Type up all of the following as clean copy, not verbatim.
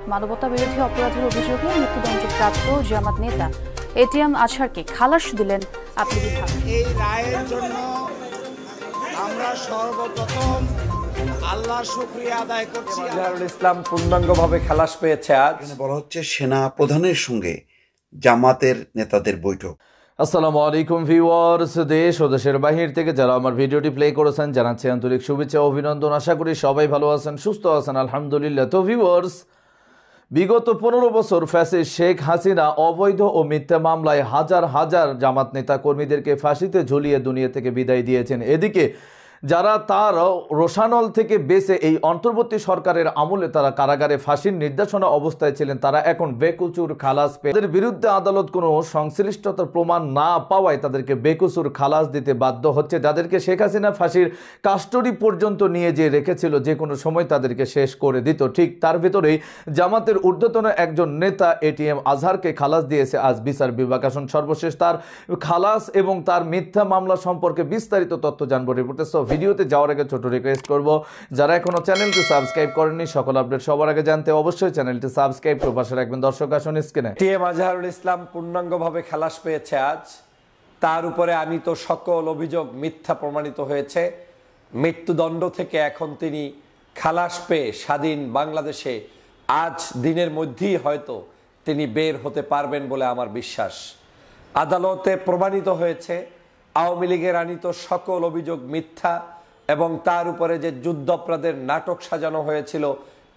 মানবতা বিরোধী অপরাধের অভিযোগে মৃত্যুদণ্ডপ্রাপ্ত জামাত নেতা এটিএম আজহারকে খালাস দিলেন আপিল বিভাগ। এই রায়ের জন্য আমরা সর্বপ্রথম আল্লাহর শুকরিয়া আদায় করছি। আজহারুল ইসলাম পূর্ণাঙ্গভাবে খালাস পেয়েছে। আজ বলা হচ্ছে সেনা প্রধানের সঙ্গে জামাতের নেতাদের বৈঠক। আসসালামু আলাইকুম ভিউয়ার্স, দেশ ও দেশের বাহির থেকে যারা আমার ভিডিওটি প্লে করেছেন জানাচ্ছি আন্তরিক শুভেচ্ছা ও অভিনন্দন। আশা করি সবাই ভালো আছেন, সুস্থ আছেন, আলহামদুলিল্লাহ। তো ভিউয়ার্স, বিগত 15 বছর ফ্যাসিস্ট শেখ হাসিনা অবৈধ ও মিথ্যা মামলায় হাজার হাজার জামাত নেতা কর্মীদেরকে ফাঁসিতে ঝুলিয়ে দুনিয়া থেকে বিদায় দিয়েছেন। এদিকে যারা তার রোশানল থেকে বেঁচে এই অন্তর্বর্তী সরকারের আমলে তারা কারাগারে ফাঁসির নির্দেশনা অবস্থায় ছিলেন, তারা এখন বেকসুর খালাস পেয়ে তাদের বিরুদ্ধে আদালত কোনো সংশ্লিষ্টতার প্রমাণ না পাওয়ায় তাদেরকে বেকসুর খালাস দিতে বাধ্য হচ্ছে। যাদেরকে শেখ হাসিনা ফাঁসির কাস্টডি পর্যন্ত নিয়ে যে রেখেছিল, যে কোনো সময় তাদেরকে শেষ করে দিত। ঠিক তার ভিতরেই জামাতের ঊর্ধ্বতন একজন নেতা এটিএম আজহারকে খালাস দিয়েছে আজ বিচার বিভাগ। আসুন সর্বশেষ তার খালাস এবং তার মিথ্যা মামলা সম্পর্কে বিস্তারিত তথ্য জানবো রিপোর্টে। ভিডিওতে যাওয়ার আগে ছোট রিকোয়েস্ট করব, যারা এখনো চ্যানেলটি সাবস্ক্রাইব করেননি সকল আপডেট সবার আগে জানতে অবশ্যই চ্যানেলটি সাবস্ক্রাইব করে পাশে রাখবেন। দর্শক আসুন স্ক্রিনে। এটিএম আজহারুল ইসলাম পূর্ণাঙ্গভাবে খালাস পেয়েছে আজ। তার উপরে আনীত সকল অভিযোগ মিথ্যা প্রমাণিত হয়েছে। মৃত্যুদণ্ড থেকে এখন তিনি খালাস পেয়ে স্বাধীন বাংলাদেশে আজ দিনের মধ্যেই হয়তো তিনি বের হতে পারবেন বলে আমার বিশ্বাস। আদালতে প্রমাণিত হয়েছে আওয়ামী লীগের আনীত সকল অভিযোগ মিথ্যা এবং তার উপরে যে যুদ্ধাপরাধের নাটক সাজানো হয়েছিল,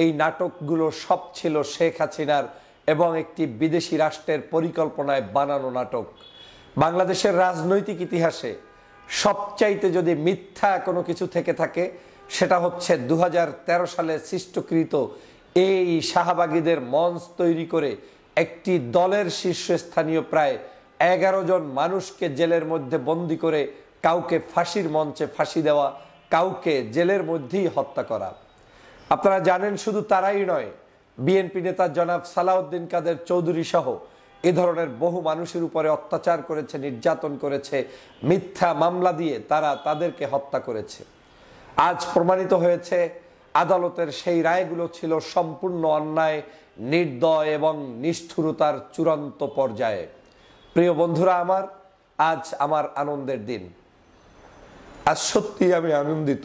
এই নাটকগুলো সব ছিল শেখ হাসিনার এবং একটি বিদেশি রাষ্ট্রের পরিকল্পনায় বানানো নাটক। বাংলাদেশের রাজনৈতিক ইতিহাসে সবচাইতে যদি মিথ্যা কোনো কিছু থেকে থাকে সেটা হচ্ছে 2013 সালে সৃষ্টকৃত এই শাহবাগীদের মঞ্চ তৈরি করে একটি দলের শীর্ষস্থানীয় প্রায় 11 জন মানুষকে জেলের মধ্যে বন্দি করে কাউকে ফাঁসির মঞ্চে ফাঁসি দেওয়া, কাউকে জেলের মধ্যেই হত্যা করা। আপনারা জানেন শুধু তারাই নয়, বিএনপি নেতা জনাব সালাউদ্দিন কাদের চৌধুরী সহ এ ধরনের বহু মানুষের উপরে অত্যাচার করেছে, নির্যাতন করেছে, মিথ্যা মামলা দিয়ে তারা তাদেরকে হত্যা করেছে। আজ প্রমাণিত হয়েছে আদালতের সেই রায়গুলো ছিল সম্পূর্ণ অন্যায়, নির্দয় এবং নিষ্ঠুরতার চূড়ান্ত পর্যায়ে। প্রিয় বন্ধুরা আমার, আজ আমার আনন্দের দিন। আজ সত্যি আমি আনন্দিত।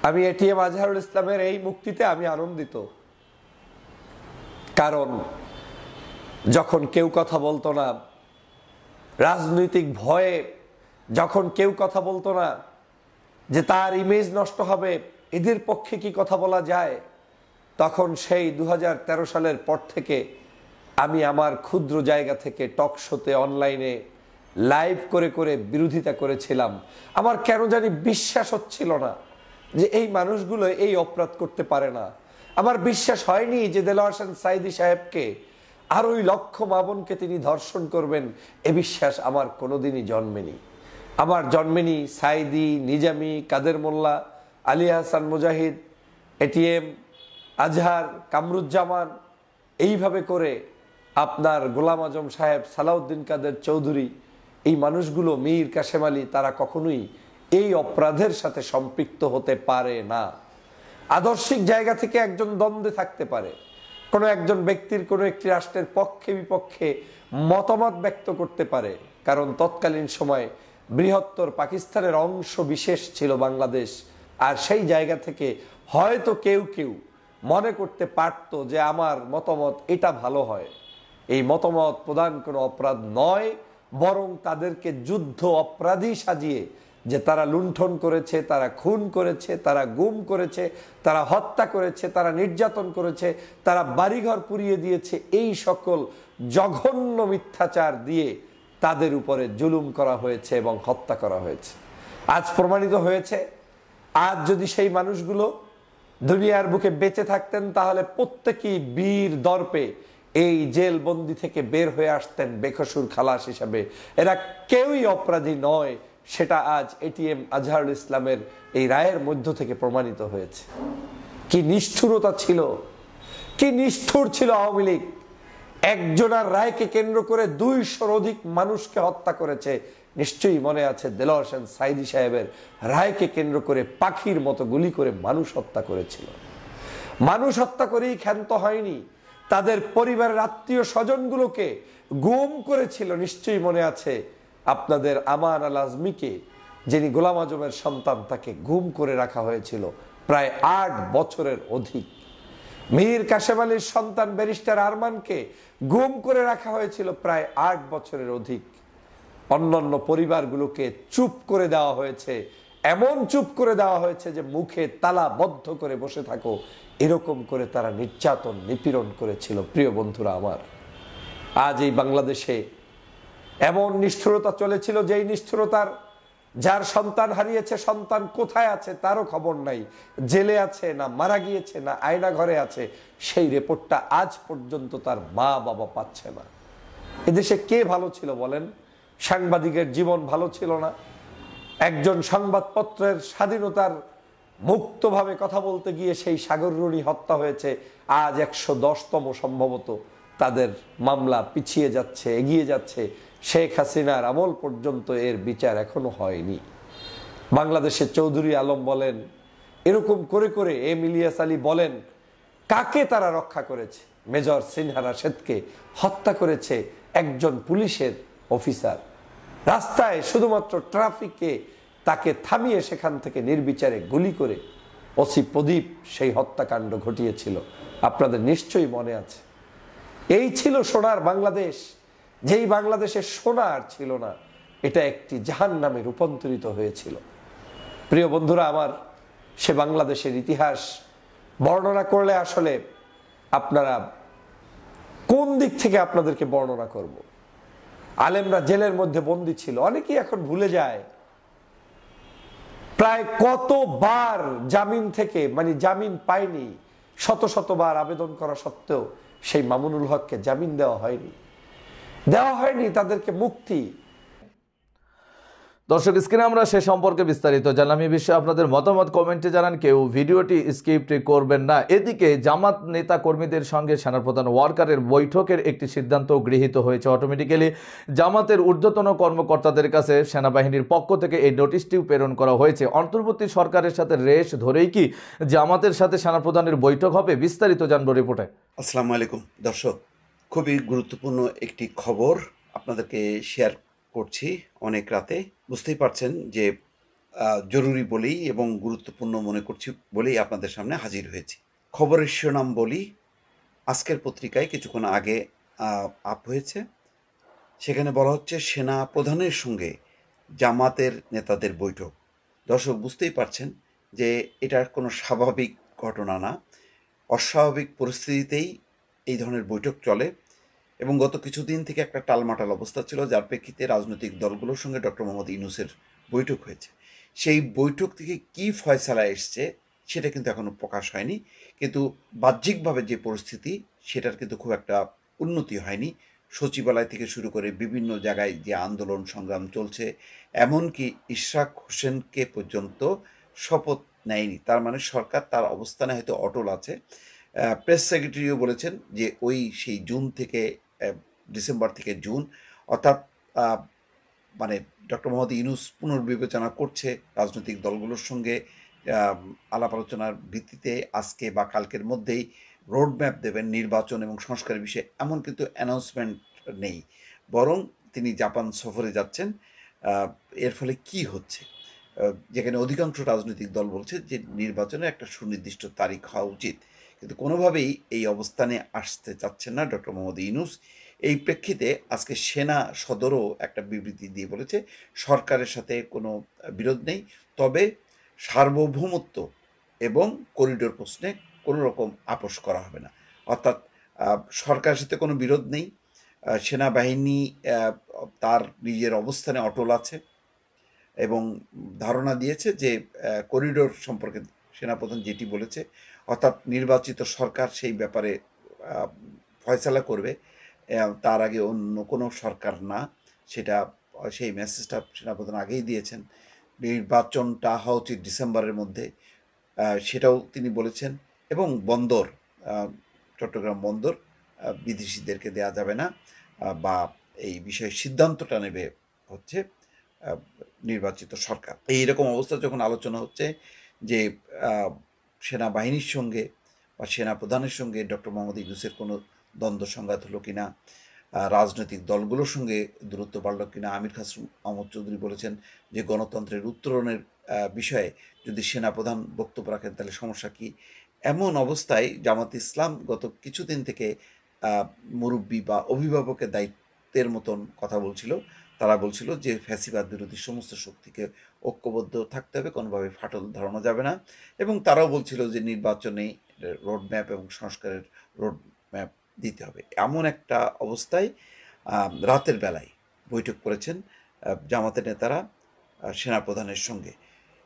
আমি এটিএম আজহারুল ইসলামের এই মুক্তিতে আমি আনন্দিত। কারণ যখন কেউ কথা বলতো না, রাজনৈতিক ভয়ে যখন কেউ কথা বলতো না যে তার ইমেজ নষ্ট হবে, এদের পক্ষে কি কথা বলা যায়, তখন সেই 2013 সালের পর থেকে আমি আমার ক্ষুদ্র জায়গা থেকে টক শোতে অনলাইনে লাইভ করে করে বিরোধিতা করেছিলাম। আমার কেন জানি বিশ্বাস হচ্ছিল না যে এই মানুষগুলো এই অপরাধ করতে পারে না। আমার বিশ্বাস হয়নি যে দেলোয়ার হোসেন সাঈদী সাহেবকে আর ওই লক্ষ মা বোনকে তিনি ধর্ষণ করবেন, এ বিশ্বাস আমার কোনোদিনই জন্মেনি। আমার জন্মেনি সাঈদী, নিজামী, কাদের মোল্লা, আলী হাসান মুজাহিদ, এটিএম আজহার, কামরুজ্জামান, এইভাবে করে আপনার গোলাম আজম সাহেব, সালাউদ্দিন কাদের চৌধুরী, এই মানুষগুলো, মীর কাসেম আলী, তারা কখনোই এই অপরাধের সাথে সম্পৃক্ত হতে পারে না। আদর্শিক জায়গা থেকে একজন দ্বন্দ্বে থাকতে পারে, কোনো একজন ব্যক্তির কোনো একটি রাষ্ট্রের পক্ষে বিপক্ষে মতামত ব্যক্ত করতে পারে, কারণ তৎকালীন সময় বৃহত্তর পাকিস্তানের অংশ বিশেষ ছিল বাংলাদেশ। আর সেই জায়গা থেকে হয়তো কেউ কেউ মনে করতে পারতো যে আমার মতামত এটা ভালো হয়। এই মতামত প্রদান কোনো অপরাধ নয়, বরং তাদেরকে যুদ্ধ অপরাধী সাজিয়ে যে তারা লুণ্ঠন করেছে, তারা খুন করেছে, তারা গুম করেছে, তারা হত্যা করেছে, তারা নির্যাতন করেছে, তারা বাড়িঘর পুড়িয়ে দিয়েছে, এই সকল জঘন্য মিথ্যাচার দিয়ে তাদের উপরে জুলুম করা হয়েছে এবং হত্যা করা হয়েছে। আজ প্রমাণিত হয়েছে, আজ যদি সেই মানুষগুলো দুনিয়ার বুকে বেঁচে থাকতেন তাহলে প্রত্যেকেই বীর দর্পে এই জেল বন্দি থেকে বের হয়ে আসতেন বেকসুর খালাস হিসাবে। এরা কেউই অপরাধী নয়, সেটা আজ এটিএম আজহারুল ইসলামের এই রায়ের মধ্য থেকে প্রমাণিত হয়েছে। কি নিষ্ঠুরতা ছিল, কি নিষ্ঠুর ছিল আওয়ামী লীগ। একজনের রায়কে কেন্দ্র করে 200-র অধিক মানুষকে হত্যা করেছে। নিশ্চয়ই মনে আছে দেলোয়ার হোসেন সাঈদী সাহেবের রায়কে কেন্দ্র করে পাখির মতো গুলি করে মানুষ হত্যা করেছিল। মানুষ হত্যা করেই ক্ষান্ত হয়নি, তাদের পরিবারের আত্মীয় স্বজনগুলোকে গুম করেছিল। নিশ্চয়ই মনে আছে আপনাদের আমান আল আজমিকে, যিনি গোলাম আজমের সন্তান, তাকে গুম করে রাখা হয়েছিল প্রায় 8 বছরের অধিক। মীর কাশেম আলীর সন্তান ব্যারিস্টার আরমানকে গুম করে রাখা হয়েছিল প্রায় 8 বছরের অধিক। অন্যান্য পরিবারগুলোকে চুপ করে দেওয়া হয়েছে, এমন চুপ করে দেওয়া হয়েছে যে মুখে তালা বদ্ধ করে বসে থাকো, এরকম করে তারা নির্যাতন নিপীড়ন করেছিল। প্রিয় বন্ধুরা আমার, আজ এই বাংলাদেশে এমন নিষ্ঠুরতা চলেছিল, যেই নিষ্ঠুরতার যার সন্তান হারিয়েছে, সন্তান কোথায় আছে তারও খবর নাই, জেলে আছে না মারা গিয়েছে না আয়না ঘরে আছে, সেই রিপোর্টটা আজ পর্যন্ত তার মা বাবা পাচ্ছে না। এদেশে কে ভালো ছিল বলেন? সাংবাদিকের জীবন ভালো ছিল না? একজন সংবাদপত্রের স্বাধীনতার মুক্তভাবে কথা বলতে গিয়ে সেই সাগররুনি হত্যা হয়েছে। আজ 110তম সম্ভবত তাদের মামলা পিছিয়ে যাচ্ছে, এগিয়ে যাচ্ছে। শেখ হাসিনার আমল পর্যন্ত এর বিচার এখনো হয়নি। বাংলাদেশের চৌধুরী আলম বলেন, এরকম করে করে এম ইলিয়াস আলী বলেন, কাকে তারা রক্ষা করেছে? মেজর সিনহা রাশেদকে হত্যা করেছে একজন পুলিশের অফিসার। রাস্তায় শুধুমাত্র ট্রাফিকে তাকে থামিয়ে সেখান থেকে নির্বিচারে গুলি করে ওসি প্রদীপ সেই হত্যাকাণ্ড ঘটিয়েছিল। আপনাদের নিশ্চয়ই মনে আছে। এই ছিল সোনার বাংলাদেশ, যেই বাংলাদেশে সোনা আর ছিল না, এটা একটি জাহান্নামে রূপান্তরিত হয়েছিল। প্রিয় বন্ধুরা আমার, সে বাংলাদেশের ইতিহাস বর্ণনা করলে আসলে আপনারা কোন দিক থেকে আপনাদেরকে বর্ণনা করব? আলেমরা জেলের মধ্যে বন্দী ছিল, অনেকেই এখন ভুলে যায় প্রায় কতবার জামিন থেকে জামিন পায়নি, শত শতবার আবেদন করা সত্ত্বেও সেই মামুনুল হককে জামিন দেওয়া হয়নি তাদেরকে মুক্তি। দর্শক, স্ক্রিনে আমরা সে সম্পর্কে বিস্তারিত জানলাম। এই বিষয়ে আপনাদের মতামত কমেন্টে জানান, কেউ ভিডিওটি স্কিপ করবেন না। এদিকে জামাত নেতা কর্মীদের সঙ্গে সেনাপ্রধান ওয়াকারের বৈঠকের একটি সিদ্ধান্ত গৃহীত হয়েছে। অটোমেটিক্যালি জামাতের ঊর্ধ্বতন কর্মকর্তাদের কাছে সেনাবাহিনীর পক্ষ থেকে এই নোটিশটিও প্রেরণ করা হয়েছে। অন্তর্বর্তী সরকারের সাথে রেশ ধরেই কি জামাতের সাথে সেনাপ্রধানের বৈঠক হবে? বিস্তারিত জানবো রিপোর্টে। আসসালামু আলাইকুম দর্শক, খুবই গুরুত্বপূর্ণ একটি খবর আপনাদেরকে শেয়ার করছি অনেক রাতে। বুঝতেই পারছেন যে জরুরি বলেই এবং গুরুত্বপূর্ণ মনে করছি বলেই আপনাদের সামনে হাজির হয়েছি। খবরের শিরোনাম বলি, আজকের পত্রিকায় কিছুক্ষণ আগে আপ হয়েছে, সেখানে বলা হচ্ছে সেনা প্রধানের সঙ্গে জামাতের নেতাদের বৈঠক। দর্শক, বুঝতেই পারছেন যে এটা কোনো স্বাভাবিক ঘটনা না, অস্বাভাবিক পরিস্থিতিতেই এই ধরনের বৈঠক চলে এবং গত কিছুদিন থেকে একটা টালমাটাল অবস্থা ছিল, যার প্রেক্ষিতে রাজনৈতিক দলগুলোর সঙ্গে ডক্টর মোহাম্মদ ইউনূসের বৈঠক হয়েছে। সেই বৈঠক থেকে কী ফয়সালা এসছে সেটা কিন্তু এখনও প্রকাশ হয়নি, কিন্তু বাহ্যিকভাবে যে পরিস্থিতি সেটার কিন্তু খুব একটা উন্নতি হয়নি। সচিবালয় থেকে শুরু করে বিভিন্ন জায়গায় যে আন্দোলন সংগ্রাম চলছে, এমনকি ইশরাক হোসেনকে পর্যন্ত শপথ নেয়নি। তার মানে সরকার তার অবস্থানে হয়তো অটল আছে। প্রেস সেক্রেটারিও বলেছেন যে সেই জুন থেকে ডিসেম্বর থেকে জুন, অর্থাৎ ডক্টর মোহাম্মদ ইউনূস পুনর্বিবেচনা করছে রাজনৈতিক দলগুলোর সঙ্গে আলাপ আলোচনার ভিত্তিতে আজকে বা কালকের মধ্যেই রোডম্যাপ দেবেন নির্বাচন এবং সংস্কারের বিষয়ে। এমন কিন্তু অ্যানাউন্সমেন্ট নেই, বরং তিনি জাপান সফরে যাচ্ছেন। এর ফলে কি হচ্ছে, যেখানে অধিকাংশ রাজনৈতিক দল বলছে যে নির্বাচনে একটা সুনির্দিষ্ট তারিখ হওয়া উচিত, কিন্তু কোনোভাবেই এই অবস্থানে আসতে চাচ্ছেন না ডক্টর মোহাম্মদ ইউনূস। এই প্রেক্ষিতে আজকে সেনা সদরও একটা বিবৃতি দিয়ে বলেছে সরকারের সাথে কোনো বিরোধ নেই, তবে সার্বভৌমত্ব এবং করিডোর প্রশ্নে কোনো রকম আপোষ করা হবে না। অর্থাৎ সরকারের সাথে কোনো বিরোধ নেই, সেনাবাহিনী তার নিজের অবস্থানে অটল আছে এবং ধারণা দিয়েছে যে করিডোর সম্পর্কে সেনাপ্রধান যেটি বলেছে, অর্থাৎ নির্বাচিত সরকার সেই ব্যাপারে ফয়সালা করবে, তার আগে অন্য কোনো সরকার না, সেটা সেই মেসেজটা সেনাপ্রধান আগেই দিয়েছেন। নির্বাচনটা হওয়া উচিত ডিসেম্বরের মধ্যে, সেটাও তিনি বলেছেন। এবং বন্দর, চট্টগ্রাম বন্দর বিদেশিদেরকে দেয়া যাবে না, বা এই বিষয়ে সিদ্ধান্তটা নেবে হচ্ছে নির্বাচিত সরকার। এইরকম অবস্থা যখন আলোচনা হচ্ছে যে সেনাবাহিনীর সঙ্গে বা সেনাপ্রধানের সঙ্গে ডক্টর মোহাম্মদ ইউনূসের কোনো দ্বন্দ্ব সংঘাত হলো কিনা, রাজনৈতিক দলগুলোর সঙ্গে দূরত্ব বাড়লো কিনা। আমির খাসরুম আহমদ চৌধুরী বলেছেন যে গণতন্ত্রের উত্তরণের বিষয়ে যদি সেনাপ্রধান বক্তব্য রাখেন তাহলে সমস্যা কী। এমন অবস্থায় জামাত ইসলাম গত কিছুদিন থেকে মুরব্বী বা অভিভাবকের দায়িত্বের মতন কথা বলছিল। তারা বলছিল যে ফ্যাসিবাদ বিরোধী সমস্ত শক্তিকে ঐক্যবদ্ধ থাকতে হবে, কোনোভাবে ফাটল ধরানো যাবে না। এবং তারাও বলছিল যে নির্বাচনে রোডম্যাপ এবং সংস্কারের রোডম্যাপ দিতে হবে। এমন একটা অবস্থায় রাতের বেলায় বৈঠক করেছেন জামাতের নেতারা সেনাপ্রধানের সঙ্গে।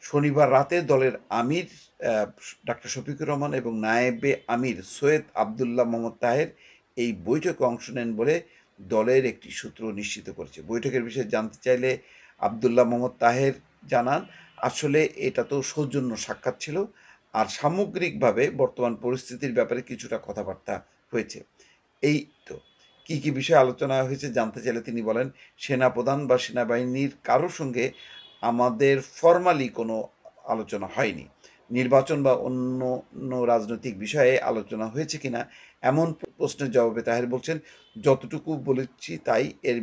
শনিবার রাতে দলের আমির ডাক্তার শফিকুর রহমান এবং নায়েবে আমির সৈয়দ আবদুল্লাহ মোহাম্মদ তাহের এই বৈঠকে অংশ নেন বলে দলের একটি সূত্র নিশ্চিত করেছে। বৈঠকের বিষয়ে জানতে চাইলে আবদুল্লাহ মোহাম্মদ তাহের জানান, আসলে এটা তো সৌজন্য সাক্ষাৎ ছিল, আর সামগ্রিকভাবে বর্তমান পরিস্থিতির ব্যাপারে কিছুটা কথাবার্তা হয়েছে। এই তো কী কী বিষয়ে আলোচনা হয়েছে জানতে চাইলে তিনি বলেন, সেনাপ্রধান বা সেনাবাহিনীর কারোর সঙ্গে আমাদের ফরমালি কোনো আলোচনা হয়নি। নির্বাচন বা অন্য রাজনৈতিক বিষয়ে আলোচনা হয়েছে কিনা এমন প্রশ্নের জবাবে তাহের বলছেন, যতটুকু বলেছি তাই, এর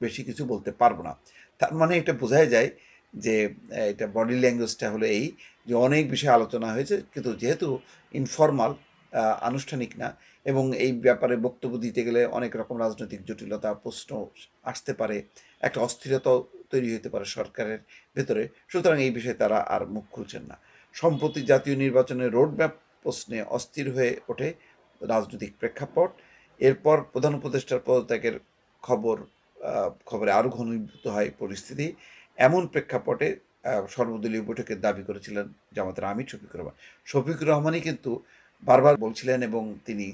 বেশি কিছু বলতে পারবো না। তার মানে এটা বোঝাই যায় যে এটা বডি ল্যাঙ্গুয়েজটা হলো এই যে অনেক বিষয়ে আলোচনা হয়েছে, কিন্তু যেহেতু ইনফর্মাল, আনুষ্ঠানিক না, এবং এই ব্যাপারে বক্তব্য দিতে গেলে অনেক রকম রাজনৈতিক জটিলতা, প্রশ্ন আসতে পারে, একটা অস্থিরতাও তৈরি হতে পারে সরকারের ভেতরে, সুতরাং এই বিষয়ে তারা আর মুখ খুলছেন না। সম্প্রতি জাতীয় নির্বাচনের রোডম্যাপ প্রশ্নে অস্থির হয়ে ওঠে রাজনৈতিক প্রেক্ষাপট। এরপর প্রধান উপদেষ্টার পদত্যাগের খবরে আরও ঘনীভূত হয় পরিস্থিতি। এমন প্রেক্ষাপটে সর্বদলীয় বৈঠকের দাবি করেছিলেন জামাতের আমির শফিকুর রহমান। শফিকুর রহমানই কিন্তু বারবার বলছিলেন এবং তিনি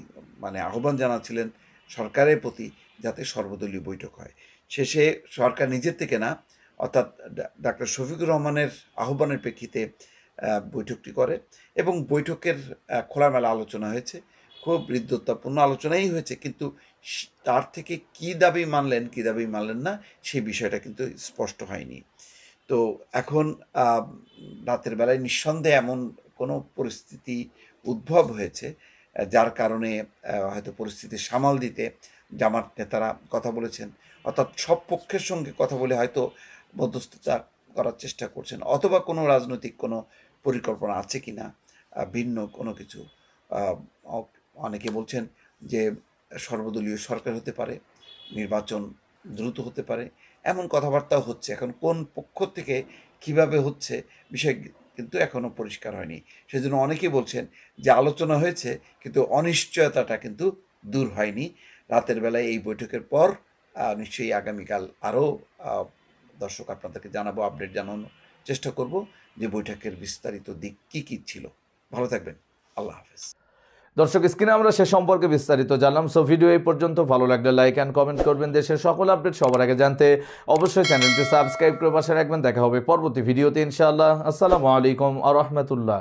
আহ্বান জানাচ্ছিলেন সরকারের প্রতি যাতে সর্বদলীয় বৈঠক হয়। শেষে সরকার নিজের থেকে না, অর্থাৎ ডাক্তার শফিকুর রহমানের আহ্বানের প্রেক্ষিতে বৈঠকটি করে এবং বৈঠকের খোলামেলা আলোচনা হয়েছে, খুব হৃদ্যতাপূর্ণ আলোচনাই হয়েছে, কিন্তু তার থেকে কী দাবি মানলেন না সেই বিষয়টা কিন্তু স্পষ্ট হয়নি। তো এখন রাতের বেলায় নিঃসন্দেহে এমন কোনো পরিস্থিতি উদ্ভব হয়েছে যার কারণে হয়তো পরিস্থিতি সামাল দিতে জামাত নেতারা কথা বলেছেন, অর্থাৎ সব পক্ষের সঙ্গে কথা বলে হয়তো মধ্যস্থতা করার চেষ্টা করছেন, অথবা কোনো রাজনৈতিক কোনো পরিকল্পনা আছে কি না, ভিন্ন কোনো কিছু। অনেকে বলছেন যে সর্বদলীয় সরকার হতে পারে, নির্বাচন দ্রুত হতে পারে, এমন কথাবার্তাও হচ্ছে। এখন কোন পক্ষ থেকে কিভাবে হচ্ছে বিষয় কিন্তু এখনও পরিষ্কার হয়নি। সেজন্য অনেকেই বলছেন যে আলোচনা হয়েছে কিন্তু অনিশ্চয়তাটা কিন্তু দূর হয়নি। রাতের বেলায় এই বৈঠকের পর নিশ্চয়ই আগামীকাল আরও দর্শক আপনাদেরকে জানাবো, আপডেট জানানোর চেষ্টা করব যে বৈঠকের বিস্তারিত দিক কী কী ছিল। ভালো থাকবেন, আল্লাহ হাফেজ। দর্শক, স্ক্রিনে আমরা সে সম্পর্কে বিস্তারিত জানলাম। সো ভিডিও এই পর্যন্ত। ভালো লাগলে লাইক অ্যান্ড কমেন্ট করবেন। দেশের সকল আপডেট সবার আগে জানতে অবশ্যই চ্যানেলটি সাবস্ক্রাইব করে পাশে রাখবেন। দেখা হবে পরবর্তী ভিডিওতে ইনশাআল্লাহ। আসসালামু আলাইকুম ওয়া রাহমাতুল্লাহ।